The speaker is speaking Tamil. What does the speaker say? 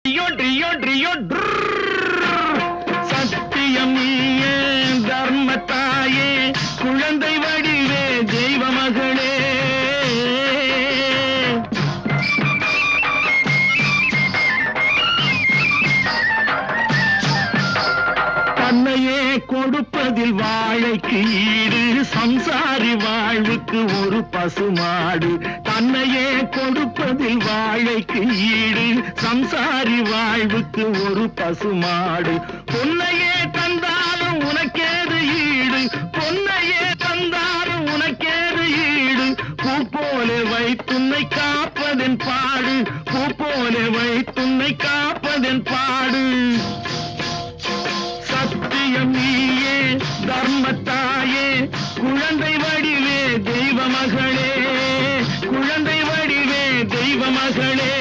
ட்ரியோ ட்ரியோ ட்ரியோ சத்தியம் நீயே தர்மத்தாயே குழந்தை வடிவே தெய்வ மகளே தன்னையே கொடுப்பதில் வாழைக்கு ஈடு சம்சாரி வாழ்வுக்கு ஒரு பசுமாடு தன்னையே கொடுப்பதில் வாழைக்கு ஈடு சம்சாரி வாழ்வுக்கு ஒரு பசுமாடு பொன்னையே தந்தாலும் உனக்கேது ஈடு பொன்னையே தந்தாலும் உனக்கேது ஈடு பூ போல வைத்துன்னை காப்பதன் பாடு பூ போல வைத்துன்னை காப்பதன் பாடு சத்தியம் நீயே தர்மத்தாயே குழந்தை வடிவே தெய்வ மகளே குழந்தை வடிவே தெய்வ மகளே